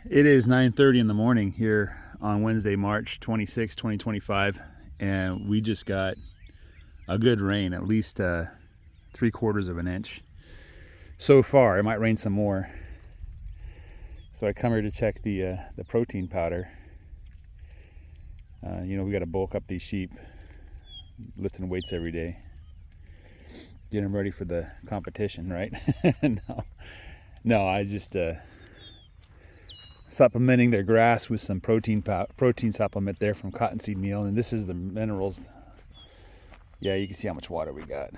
It is 9:30 in the morning here on Wednesday, March 26, 2025, and we just got a good rain, at least 3/4 of an inch so far. It might rain some more. So I come here to check the protein powder. We got to bulk up these sheep, lifting weights every day, get them ready for the competition, right? No, I just supplementing their grass with some protein supplement there from cottonseed meal, and this is the minerals. Yeah, you can see how much water we got.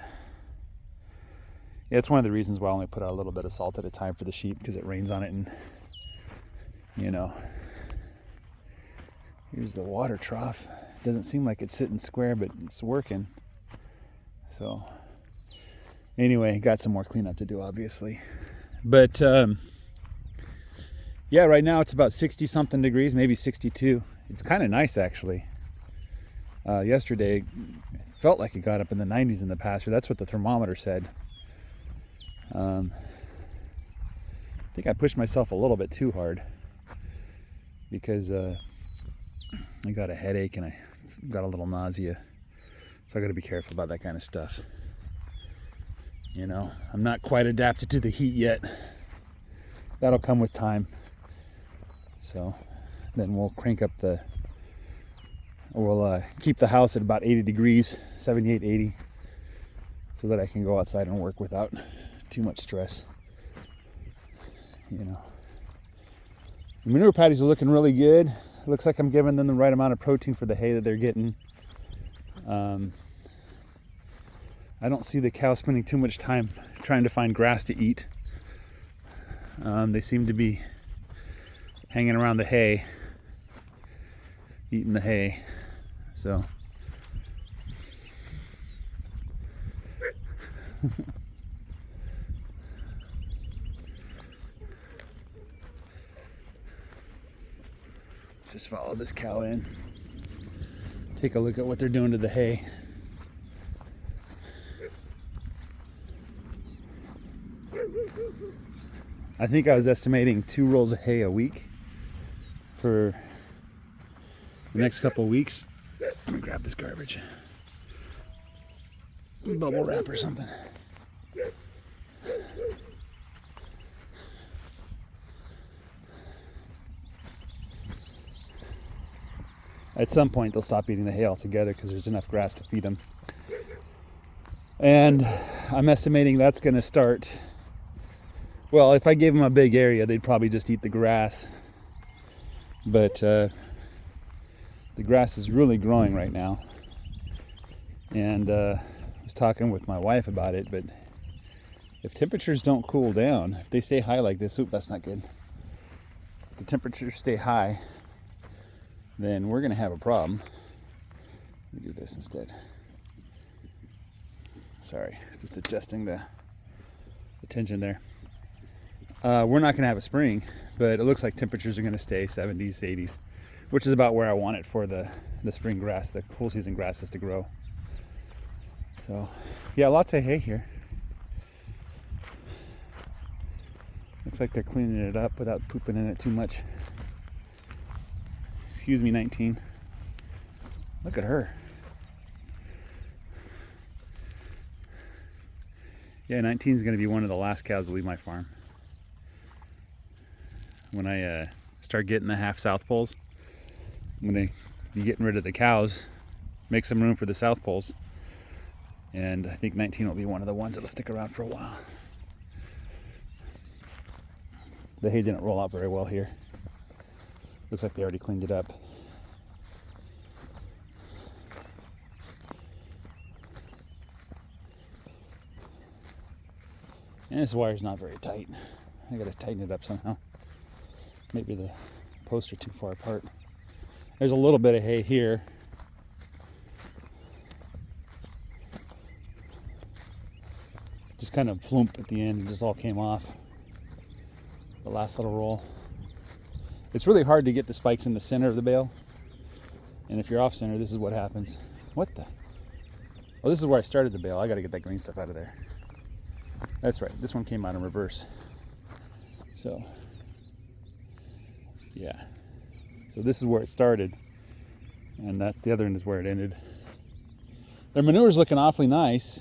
Yeah, it's one of the reasons why I only put out a little bit of salt at a time for the sheep, because it rains on it. And here's the water trough. It doesn't seem like it's sitting square, but it's working. So anyway, got some more cleanup to do, obviously. But yeah, right now it's about 60 something degrees, maybe 62. It's kind of nice, actually. Yesterday, it felt like it got up in the 90s in the pasture. That's what the thermometer said. I think I pushed myself a little bit too hard because I got a headache and I got a little nausea. So I got to be careful about that kind of stuff. I'm not quite adapted to the heat yet. That'll come with time. So then we'll keep the house at about 80 degrees, 78, 80, so that I can go outside and work without too much stress. The manure patties are looking really good. It looks like I'm giving them the right amount of protein for the hay that they're getting. I don't see the cows spending too much time trying to find grass to eat. They seem to be hanging around the hay, eating the hay. So let's just follow this cow in, take a look at what they're doing to the hay. I think I was estimating 2 rolls of hay a week for the next couple of weeks. Let me grab this garbage. Bubble wrap or something. At some point they'll stop eating the hay altogether because there's enough grass to feed them. And I'm estimating that's going to start. Well, if I gave them a big area, they'd probably just eat the grass. But the grass is really growing right now. And I was talking with my wife about it, but if temperatures don't cool down, if they stay high like this, that's not good. If the temperatures stay high, then we're going to have a problem. Let me do this instead. Sorry, just adjusting the tension there. We're not going to have a spring, but it looks like temperatures are going to stay 70s, 80s, which is about where I want it for the spring grass, the cool season grasses to grow. So, yeah, lots of hay here. Looks like they're cleaning it up without pooping in it too much. Excuse me, 19. Look at her. Yeah, 19 is going to be one of the last cows to leave my farm. When I start getting the half South Poles, I'm going to be getting rid of the cows, make some room for the South Poles, and I think 19 will be one of the ones that'll stick around for a while. The hay didn't roll out very well here. Looks like they already cleaned it up. And this wire's not very tight. I gotta tighten it up somehow. Maybe the posts are too far apart. There's a little bit of hay here. Just kind of plump at the end, it just all came off. The last little roll. It's really hard to get the spikes in the center of the bale. And if you're off center, this is what happens. What the? Oh, this is where I started the bale. I gotta get that green stuff out of there. That's right, this one came out in reverse. So Yeah. So this is where it started, and that's the other end is where it ended. Their manure's looking awfully nice.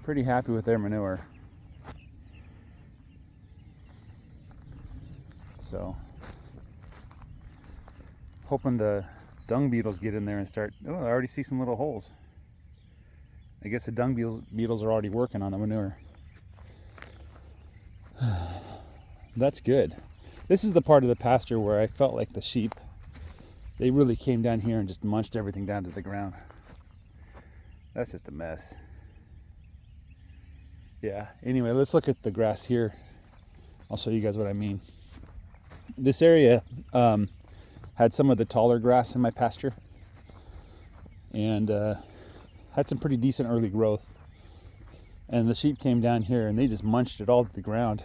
Pretty happy with their manure. So, hoping the dung beetles get in there and start. Oh, I already see some little holes. I guess the dung beetles are already working on the manure. That's good. This is the part of the pasture where I felt like the sheep, they really came down here and just munched everything down to the ground. That's just a mess. Yeah, anyway, let's look at the grass here. I'll show you guys what I mean. This area had some of the taller grass in my pasture, and had some pretty decent early growth. And the sheep came down here and they just munched it all to the ground.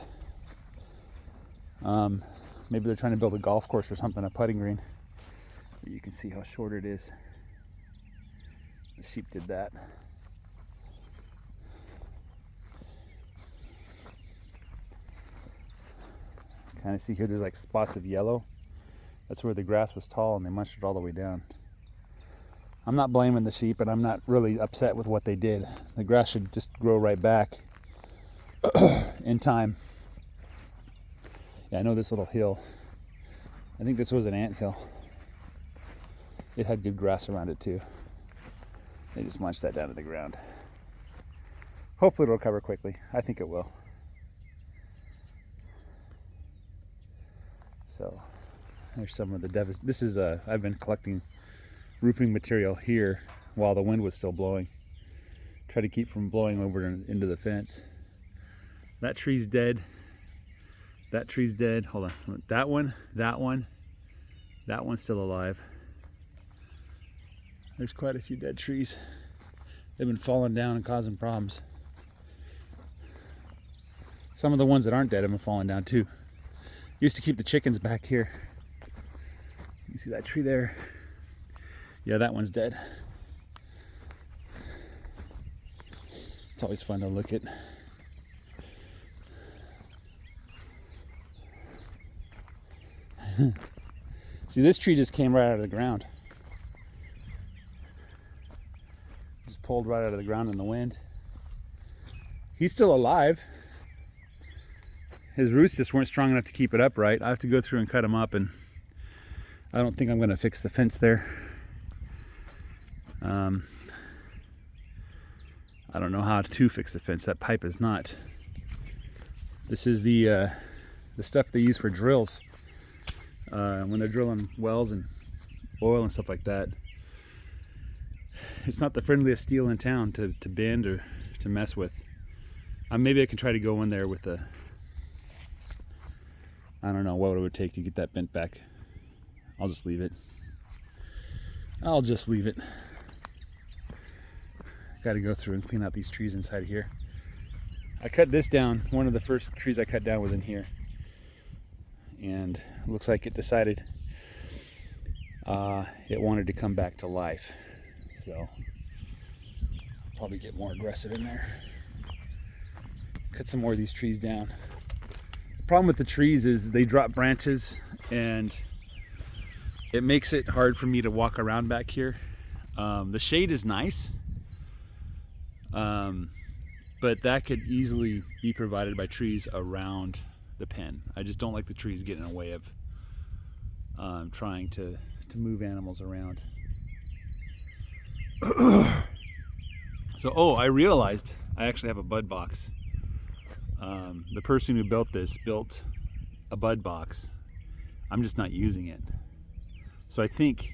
Maybe they're trying to build a golf course or something, a putting green. You can see how short it is. The sheep did that. Kind of see here there's like spots of yellow. That's where the grass was tall and they munched it all the way down. I'm not blaming the sheep, and I'm not really upset with what they did. The grass should just grow right back in time. Yeah, I know this little hill. I think this was an ant hill. It had good grass around it too. They just munched that down to the ground. Hopefully it'll recover quickly. I think it will. So there's some of the this is I've been collecting roofing material here while the wind was still blowing. Try to keep from blowing over into the fence. That tree's dead. That tree's dead. Hold on. That one's still alive. There's quite a few dead trees. They've been falling down and causing problems. Some of the ones that aren't dead have been falling down too. Used to keep the chickens back here. You see that tree there? Yeah, that one's dead. It's always fun to look at. See, this tree just came right out of the ground. Just pulled right out of the ground in the wind. He's still alive. His roots just weren't strong enough to keep it upright. I have to go through and cut them up, and I don't think I'm going to fix the fence there. I don't know how to fix the fence. That pipe is not. This is the stuff they use for drills when they're drilling wells and oil and stuff like that. It's not the friendliest steel in town to bend or to mess with. Maybe I can try to go in there with I don't know what it would take to get that bent back. I'll just leave it. Got to go through and clean out these trees inside here. I cut this down. One of the first trees I cut down was in here, and it looks like it decided it wanted to come back to life. So probably get more aggressive in there. Cut some more of these trees down. The problem with the trees is they drop branches, and it makes it hard for me to walk around back here. The shade is nice. But that could easily be provided by trees around the pen. I just don't like the trees getting in the way of trying to move animals around. So, I realized I actually have a bud box. The person who built this built a bud box. I'm just not using it. So I think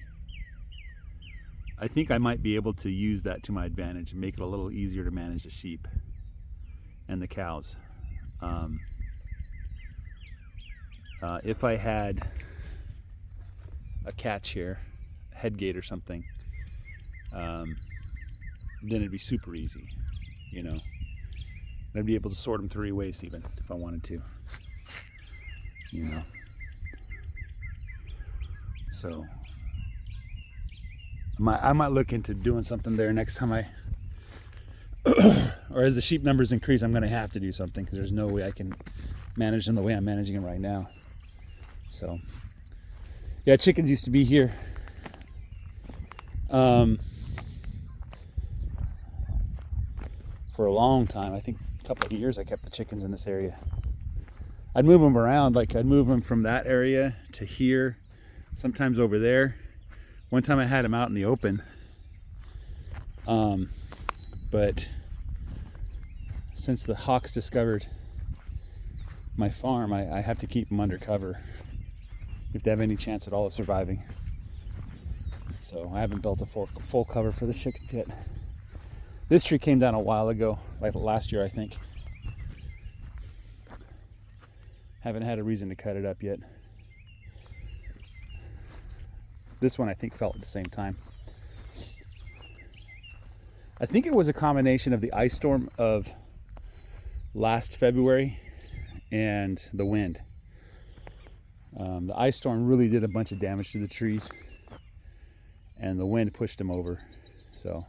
I might be able to use that to my advantage and make it a little easier to manage the sheep and the cows. If I had a catch here, a head gate or something, then it'd be super easy, you know. I'd be able to sort them 3 ways even if I wanted to, you know. So I might look into doing something there next time or as the sheep numbers increase, I'm going to have to do something, because there's no way I can manage them the way I'm managing them right now. So, yeah, chickens used to be here. For a long time, I think a couple of years, I kept the chickens in this area. I'd move them around, like I'd move them from that area to here, sometimes over there. One time I had them out in the open, but since the hawks discovered my farm, I have to keep them under cover if they have any chance at all of surviving. So I haven't built a full cover for the chickens yet. This tree came down a while ago, like last year I think. Haven't had a reason to cut it up yet. This one I think fell at the same time. I think it was a combination of the ice storm of last February and the wind. The ice storm really did a bunch of damage to the trees, and the wind pushed them over. So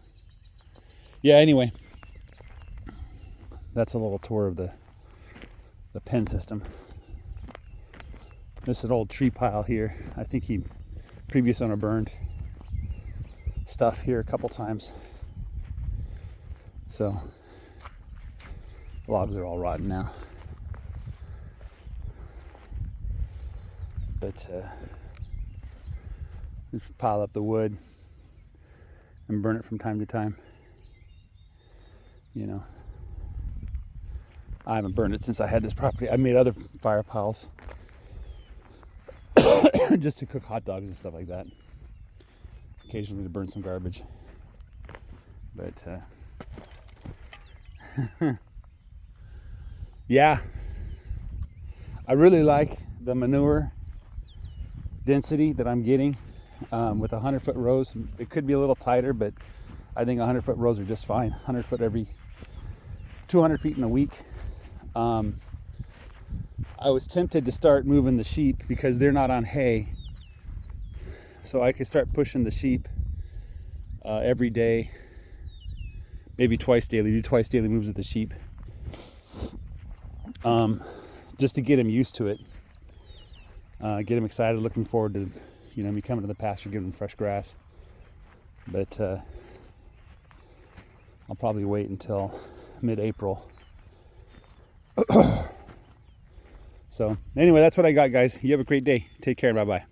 yeah, anyway, that's a little tour of the pen system. This is an old tree pile here. I think previous owner burned stuff here a couple times. So logs are all rotten now. But just pile up the wood and burn it from time to time. You know, I haven't burned it since I had this property. I made other fire piles just to cook hot dogs and stuff like that. Occasionally to burn some garbage. But yeah, I really like the manure density that I'm getting with 100-foot rows. It could be a little tighter, but I think 100-foot rows are just fine. 100 foot every 200 feet in a week. I was tempted to start moving the sheep because they're not on hay, so I could start pushing the sheep every day, maybe twice daily. Do twice daily moves with the sheep, just to get them used to it, get them excited, looking forward to me coming to the pasture, giving them fresh grass. But I'll probably wait until mid-April. So anyway, that's what I got, guys. You have a great day. Take care. Bye-bye.